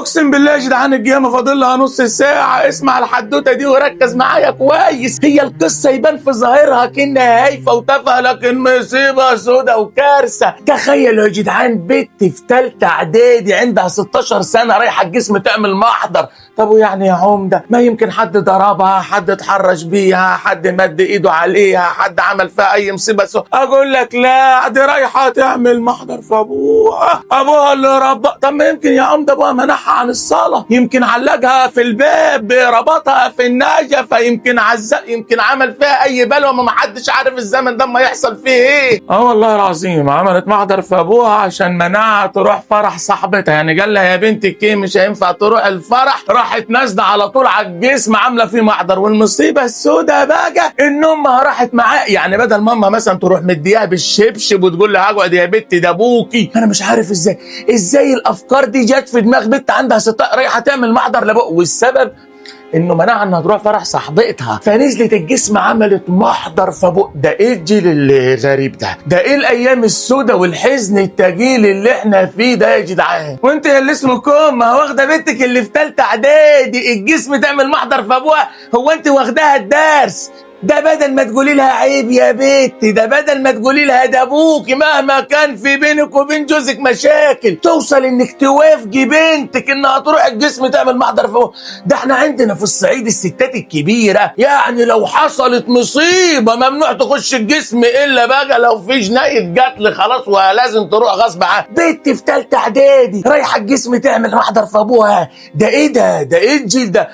اقسم بالله يا جدعان القيامه فاضل لها نص ساعه. اسمع الحدوته دي وركز معايا كويس. هي القصه يبان في ظاهرها كأنها هايفه وتافهه، لكن مصيبه سودا وكارثه. تخيلوا يا جدعان بنت في ثالثه اعدادي عندها 16 سنه رايحه الجسم تعمل محضر. طب ويعني يا عمده ما يمكن حد ضربها، حد اتحرش بيها، حد مد ايده عليها، حد عمل فيها اي مصيبه اقول لك لا، دي رايحه تعمل محضر في ابوها اللي ربى. طب ما يمكن يا عمده ابوها منعها عن الصلاه، يمكن علقها في الباب، ربطها في النجفه، يمكن عزق، يمكن عمل فيها اي بلوه ما حدش عارف الزمن ده ما يحصل فيه ايه. والله العظيم عملت محضر في ابوها عشان منعها تروح فرح صاحبتها. يعني قال لها يا بنت الكي مش هينفع تروح الفرح، راحت نازله على طول على الجسم عامله فيه محضر. والمصيبه السوداء بقى ان امها راحت معاه. يعني بدل ماما مثلا تروح مديها بالشبشب وتقول لها اقعد يا بنت ده ابوكي، انا مش عارف ازاي الافكار دي جت في دماغ بنت عندها 16 رايحه تعمل محضر لابوها. والسبب انه منعها انها تروح فرح صاحبتها، فنزلت الجسم عملت محضر فابوه. ده ايه الجيل الغريب ده ايه الايام السوداء والحزن التجيل اللي احنا فيه ده يا جدعان. وانت اللي اسمكم ما واخده بنتك اللي في ثالثه اعدادي الجسم تعمل محضر في ابوها، هو انت واخداها الدرس؟ ده بدل ما تقولي لها عيب يا بنتي، ده بدل ما تقولي لها ده ابوكي مهما كان في بينك وبين جوزك مشاكل، توصل انك توافقي بنتك انها تروح الجسم تعمل محضر فوق. ده احنا عندنا في الصعيد الستات الكبيره يعني لو حصلت مصيبه ممنوع تخش الجسم الا بقى لو في جنايه قتل خلاص ولازم تروح غصب عنها. بنت في ثالثه اعدادي رايحه الجسم تعمل محضر في ابوها. ده ايه ده ايه الجيل ده؟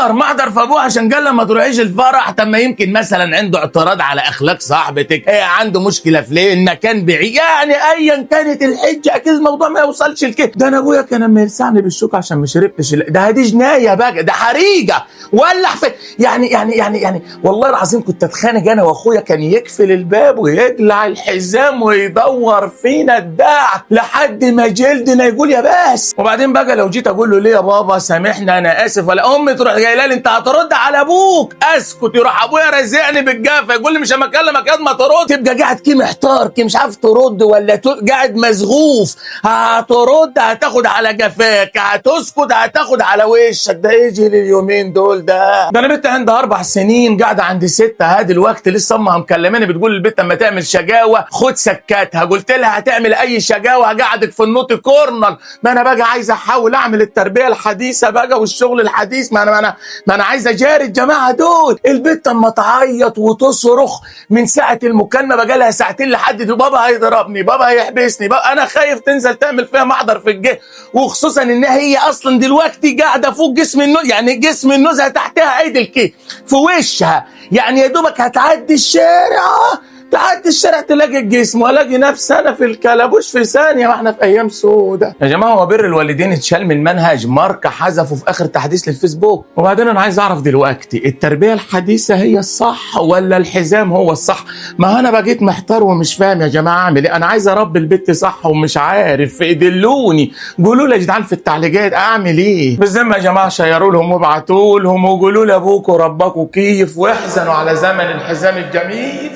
محضر في ابوها عشان قال لها ما تروحيش الفرح. طب ما يمكن مثلا عنده اعتراض على اخلاق صاحبتك، عنده مشكله في ليه مكان بعيد، يعني ايا كانت الحجه اكيد الموضوع ما يوصلش لكده. ده انا ابويا كان لما يلسعني بالشوك عشان ما شربتش ده دي جنايه بقى، ده حريقه ولع في يعني والله العظيم كنت اتخانق انا واخويا، كان يقفل الباب ويقلع الحزام ويدور فينا الداع لحد ما جلدنا يقول يا بس. وبعدين بقى لو جيت اقول له ليه يا بابا سامحني انا اسف، ولا امي تروح جايه لي انت هترد على ابوك، اسكت، يروح ابويا رازقني بالجافه يقول لي مش هما اكلمك قد ما ترد. تبقى قاعد كي محتار كي مش عارف ترد ولا قاعد مزغوف، هترد هتاخد على جفاك، هتسكت هتاخد على وشك. ده يجي اليومين دول ده انا بنت عندها 4 سنين قاعده عند 6 هادي الوقت لسه امها مكلماني بتقول البنت اما تعمل شجاوه خد سكاتها. قلت لها هتعمل اي شجاوه هقعدك في النوت كورنر. ما انا بقى عايز احاول اعمل التربيه الحديثه بقى والشغل الحديث، ما انا عايز اجاري الجماعه دول. البنت اما تعيط وتصرخ من ساعه المكالمه بقى لها ساعتين لحد دي بابا هيضربني، بابا هيحبسني، بابا انا خايف تنزل تعمل فيها محضر في الجيش. وخصوصا ان هي اصلا دلوقتي قاعده فوق جسم النوز، يعني جسم النزهه تحتها عيد الكي في وشها، يعني يا دوبك هتعدي الشارع تلاقي الجسم والاقي نفسي انا في الكلبوش في ثانيه. ما احنا في ايام سودة يا جماعه. هو بر الوالدين اتشال من منهج ماركه حذفه في اخر تحديث للفيسبوك. وبعدين انا عايز اعرف دلوقتي التربيه الحديثه هي الصح ولا الحزام هو الصح؟ ما انا بقيت محتار ومش فاهم يا جماعه اعمل ايه. انا عايز اربي البت صح ومش عارف، دلوني قولوا لي يا جدعان في التعليقات اعمل ايه بالذمه يا جماعه. شيروا لهم وابعتوا لهم وقولوا لي ابوكوا وربكوا كيف، واحزنوا على زمن الحزام الجميل.